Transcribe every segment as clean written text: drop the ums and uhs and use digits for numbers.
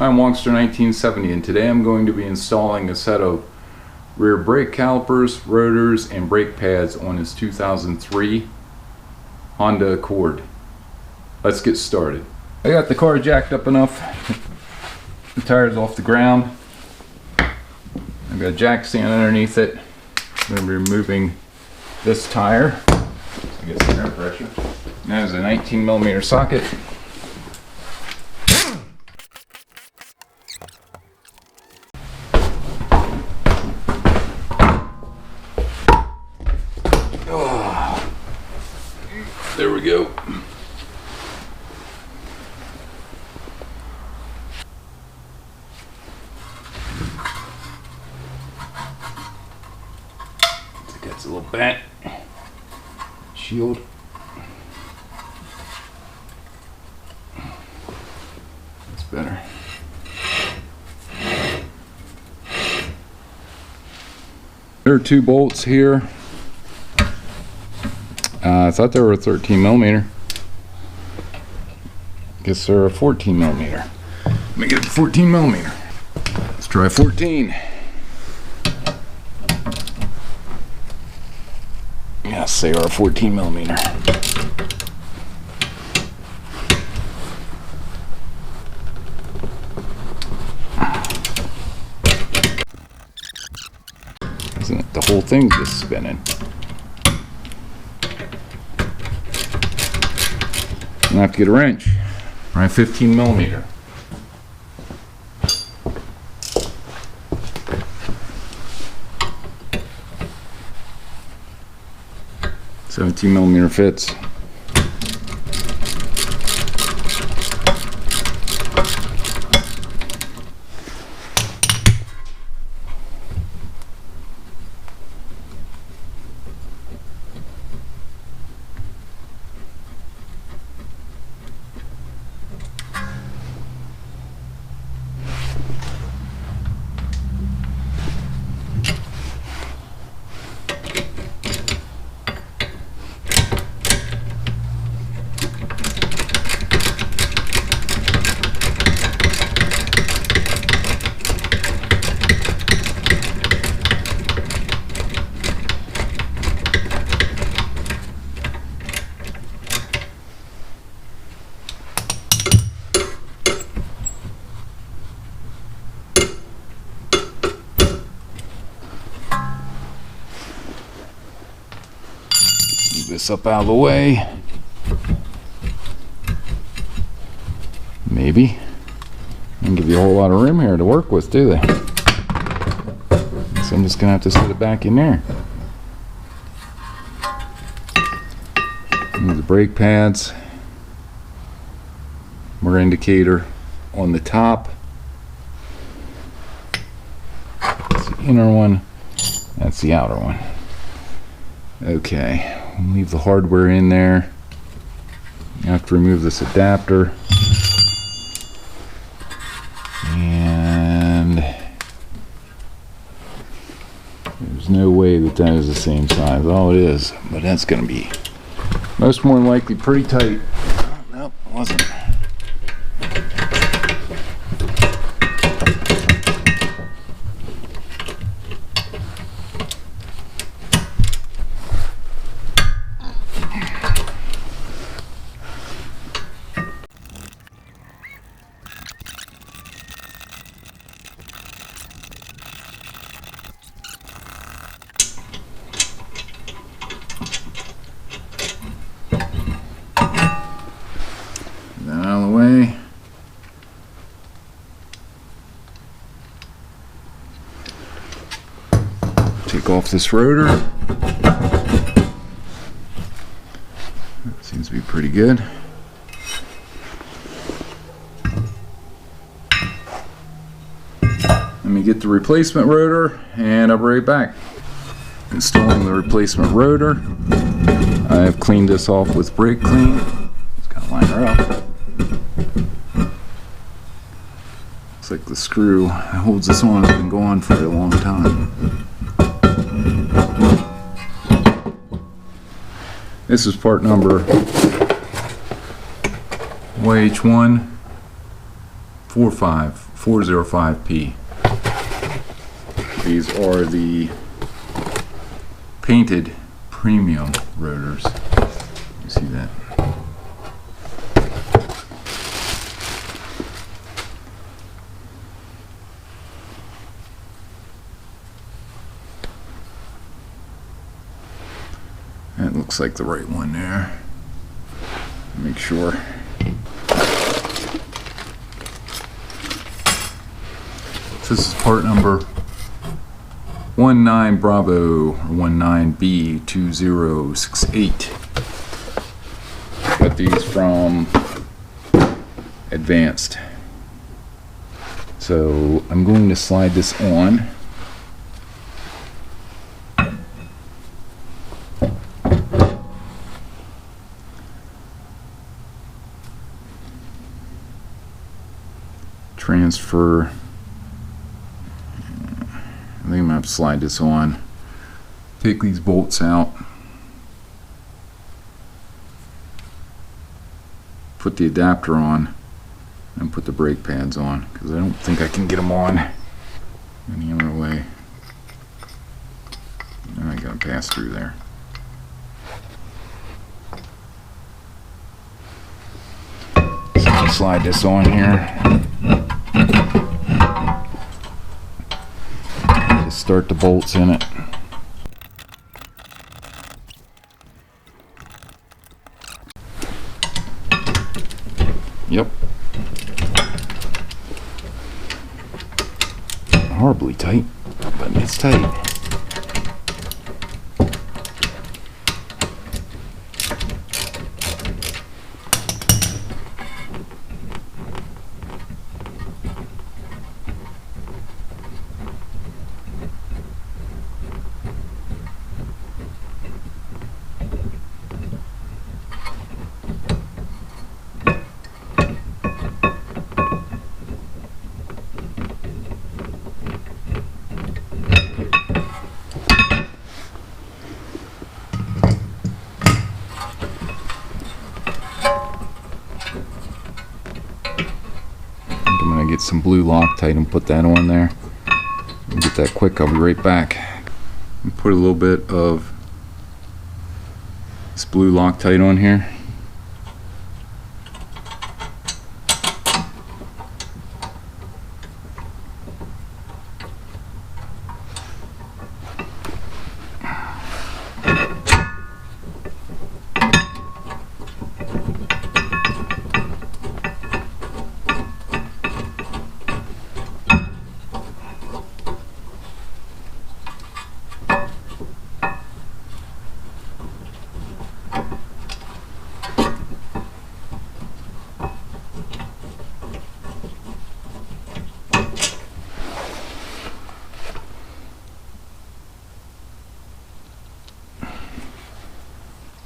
I'm Wongster 1970, and today I'm going to be installing a set of rear brake calipers, rotors, and brake pads on this 2003 Honda Accord. Let's get started. I got the car jacked up enough, the tires off the ground. I've got a jack stand underneath it. I'm going to be removing this tire to get some air pressure. That is a 19mm socket. There we go. It gets a little bent. Shield. That's better. There are two bolts here. I thought they were a 13mm. Guess they're a 14mm. Let me get a 14mm. Let's try 14. Yes, they are a 14mm. Isn't it? The whole thing's just spinning. I'm gonna have to get a wrench. Try 15mm. $17mm fits. This up out of the way. Maybe. Don't give you a whole lot of room here to work with, do they? So I'm just gonna have to set it back in there. And the brake pads. More indicator on the top. That's the inner one. That's the outer one. Okay. Leave the hardware in there. You have to remove this adapter. And there's no way that that is the same size. Oh, it is, but that's going to be most more than likely pretty tight. Nope, it wasn't. That out of the way. Take off this rotor. That seems to be pretty good. Let me get the replacement rotor and I'll be right back. Installing the replacement rotor. I have cleaned this off with brake clean. Just gotta line her up. Looks like the screw that holds this on has been gone for a long time. This is part number YH1 45405P. These are the painted premium rotors. You see that? That looks like the right one there. Make sure. This is part number 19 Bravo or 19B2068. Got these from Advanced. So I'm going to slide this on. Transfer. I think I'm gonna have to slide this on. Take these bolts out. Put the adapter on and put the brake pads on, because I don't think I can get them on any other way. I gotta pass through there. So I'll slide this on here. Just start the bolts in it. Yep. Horribly tight, but it's tight. Get some blue Loctite and put that on there. Get that quick, I'll be right back. And put a little bit of this blue Loctite on here.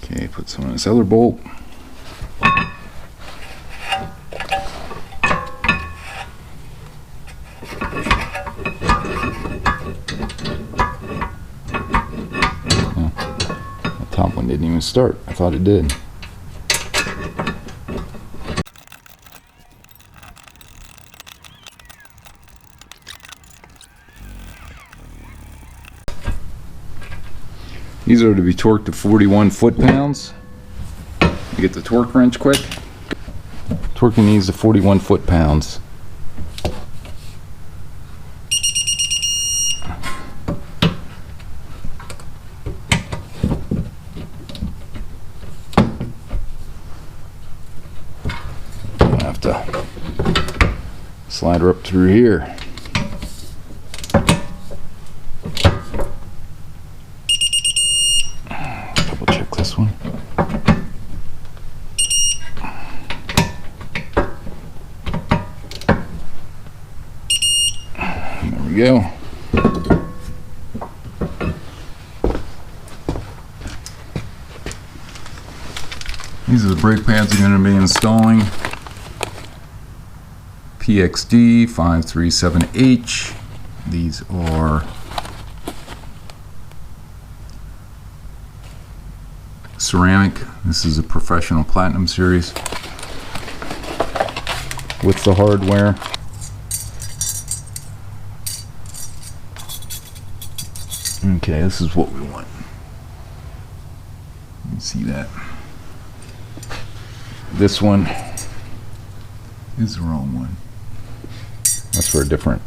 Okay, put some on this other bolt. The top one didn't even start. I thought it did. These are to be torqued to 41 foot-pounds. You get the torque wrench quick. Torquing these to 41 foot-pounds. I have to slide her up through here. This one. There we go. These are the brake pads I'm going to be installing. PXD 537H. These are ceramic. This is a professional platinum series with the hardware. Okay, this is what we want. You see that? This one is the wrong one. That's for a different.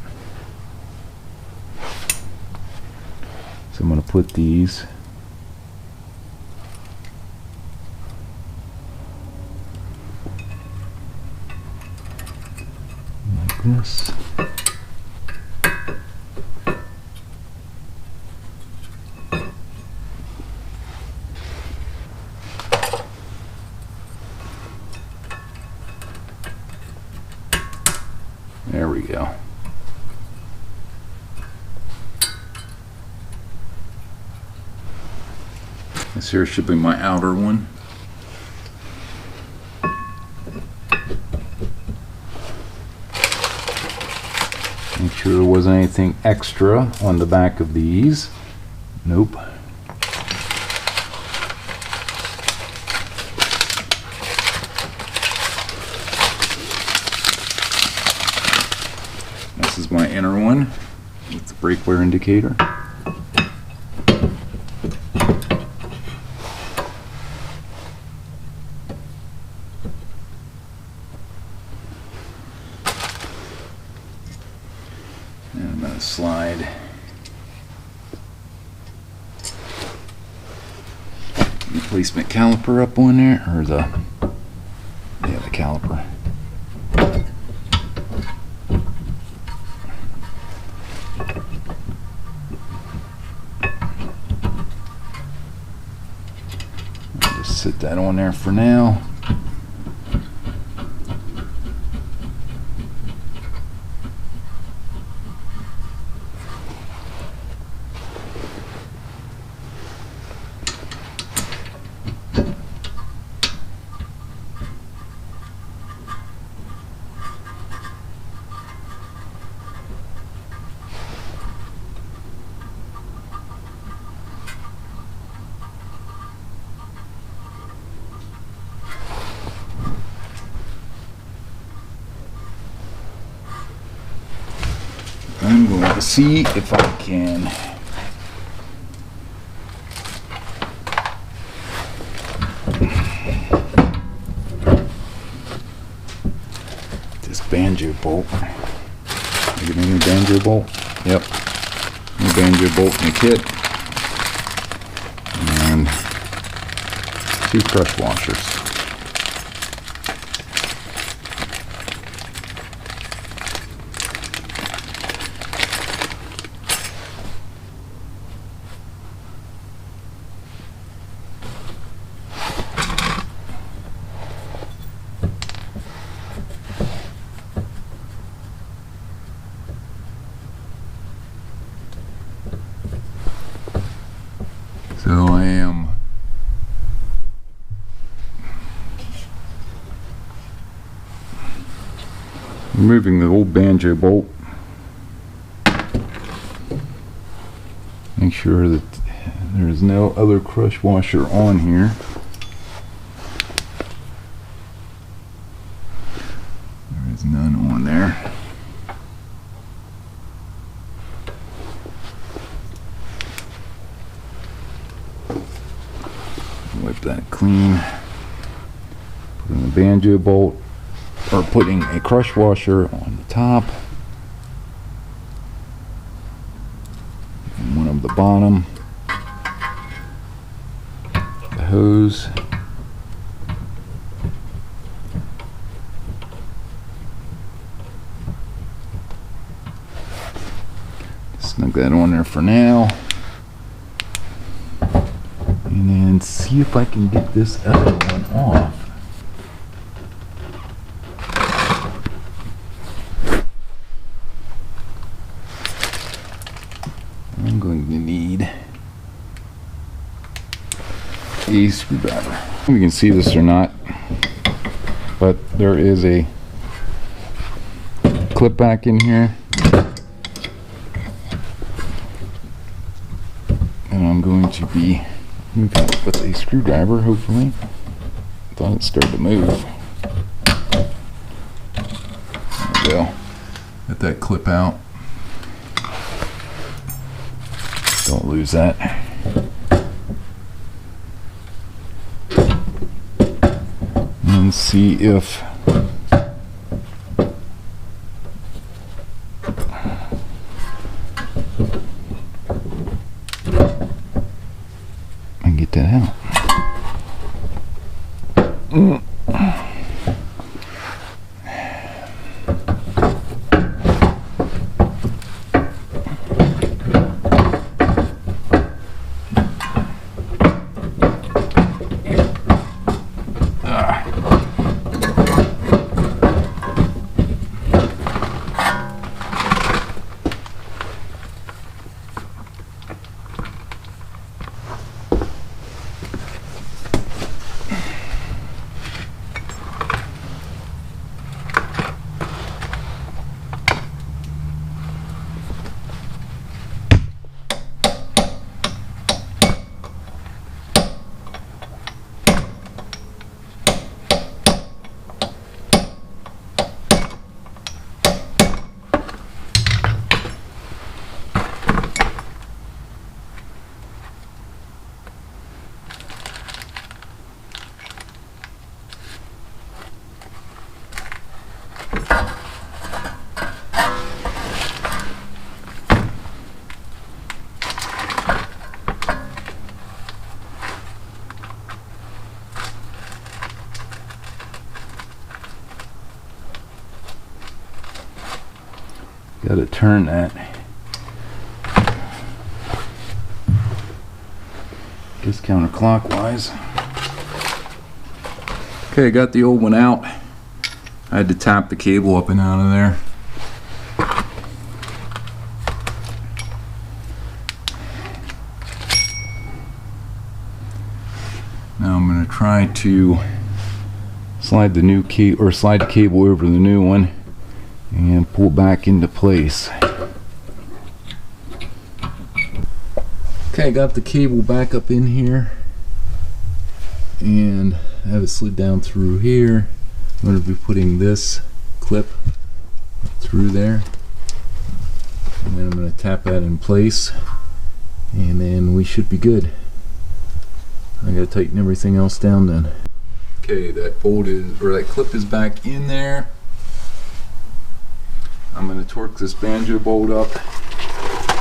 So I'm going to put these like this. There we go. This here should be my outer one. Make sure there wasn't anything extra on the back of these. Nope. This is my inner one with the brake wear indicator. And I'm going to slide replacement caliper up on there, or the caliper. I'll just sit that on there for now. I'm going to see if I can this banjo bolt. Get a new banjo bolt. Yep, new banjo bolt in the kit, and 2 crush washers. So I am removing the old banjo bolt. Make sure that there is no other crush washer on here. There is none on there. Wipe that clean. Put in the banjo bolt, or putting a crush washer on the top and one of the bottom. The hose. Snug that on there for now. And then see if I can get this other one off. I'm going to need a screwdriver. I don't know if you can see this or not, but there is a clip back in here. And I'm going to be moving it with a screwdriver, hopefully. Thought it started to move. There we go. Get that clip out. Don't lose that. And see if I can get that out. Got to turn that. Guess counterclockwise. Okay, got the old one out. I had to tap the cable up and out of there. Now I'm going to try to slide the new key or slide the cable over the new one and pull back into place. Okay, got the cable back up in here and I have it slid down through here. I'm going to be putting this clip through there and then I'm going to tap that in place and then we should be good. I got to tighten everything else down then. Okay, that bolt is, or that clip is back in there. I'm going to torque this banjo bolt up.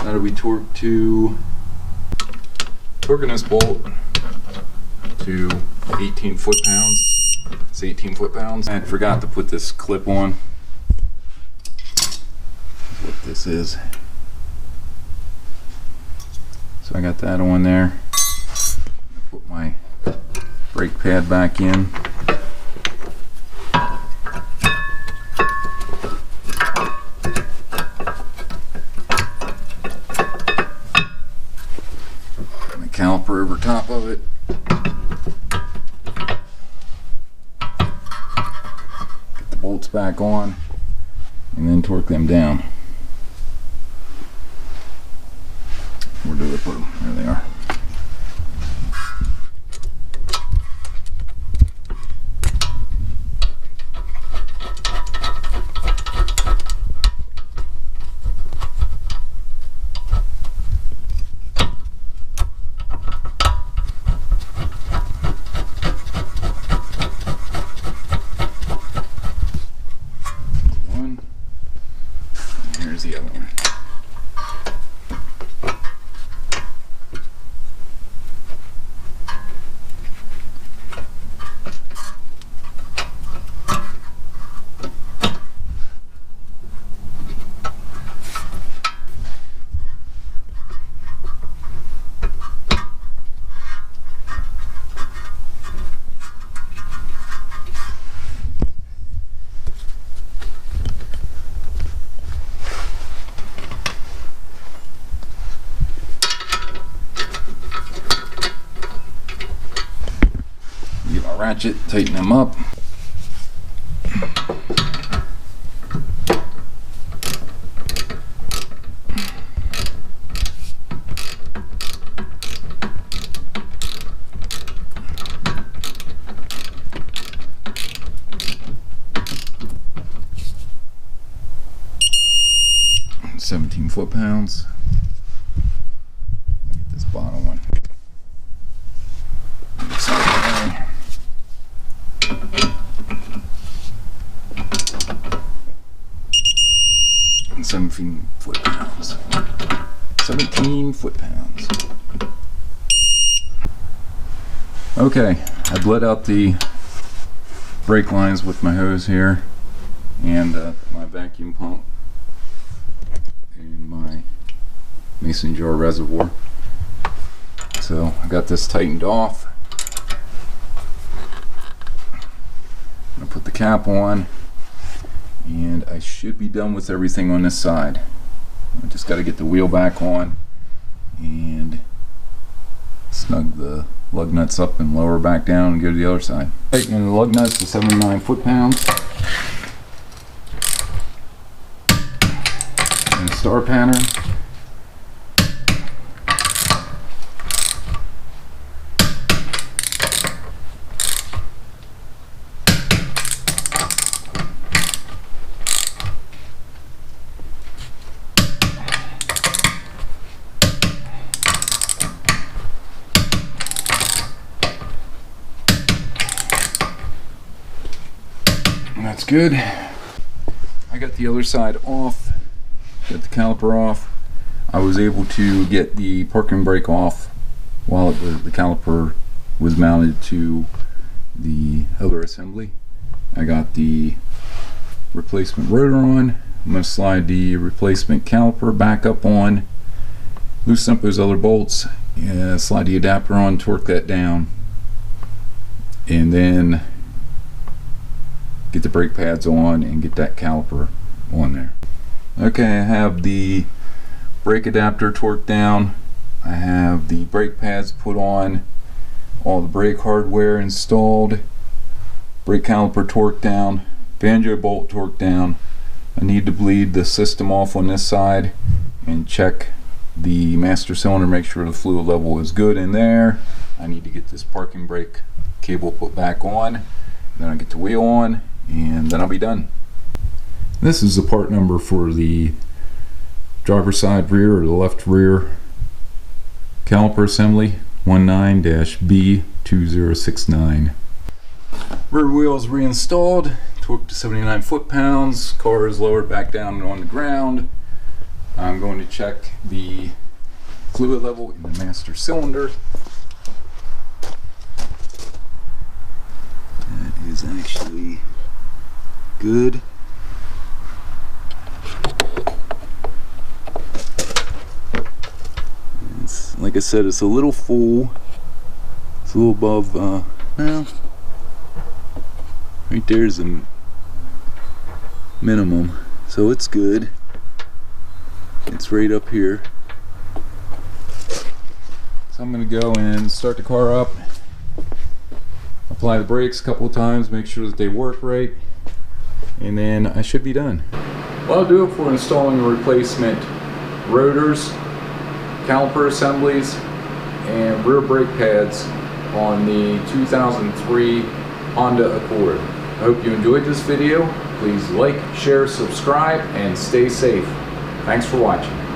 That'll be torqued to, torquing this bolt to 18 foot-pounds. It's 18 foot-pounds. I forgot to put this clip on. That's what this is. So I got that on there. Put my brake pad back in. Caliper over top of it. Get the bolts back on and then torque them down. Where do I put them? There they are. The other one. Ratchet, tighten them up. $17 foot-pounds. spot on. And 17 foot-pounds. 17 foot-pounds. Okay, I bled out the brake lines with my hose here, and my vacuum pump, and my mason jar reservoir. So I got this tightened off. I'm gonna put the cap on, and I should be done with everything on this side. I just got to get the wheel back on and snug the lug nuts up and lower back down and go to the other side. Tightening the lug nuts to 79 foot-pounds. And a star pattern. That's good. I got the other side off, got the caliper off. I was able to get the parking brake off while the caliper was mounted to the other assembly. I got the replacement rotor on. I'm going to slide the replacement caliper back up on, loosen up those other bolts, and slide the adapter on, torque that down, and then get the brake pads on and get that caliper on there. Okay, I have the brake adapter torqued down. I have the brake pads put on, all the brake hardware installed, brake caliper torqued down, banjo bolt torqued down. I need to bleed the system off on this side and check the master cylinder, make sure the fluid level is good in there. I need to get this parking brake cable put back on, then I get the wheel on, and then I'll be done. This is the part number for the driver's side rear, or the left rear caliper assembly, 19-B2069. Rear wheels reinstalled, torqued to 79 foot-pounds, car is lowered back down on the ground. I'm going to check the fluid level in the master cylinder. That is actually good. It's, like I said, it's a little full. It's a little above, well, right there's a minimum, so it's good. It's right up here. So I'm going to go and start the car up, apply the brakes a couple of times, make sure that they work right, and then I should be done. Well, I'll do it for installing replacement rotors, caliper assemblies, and rear brake pads on the 2003 Honda Accord. I hope you enjoyed this video. Please like, share, subscribe, and stay safe. Thanks for watching.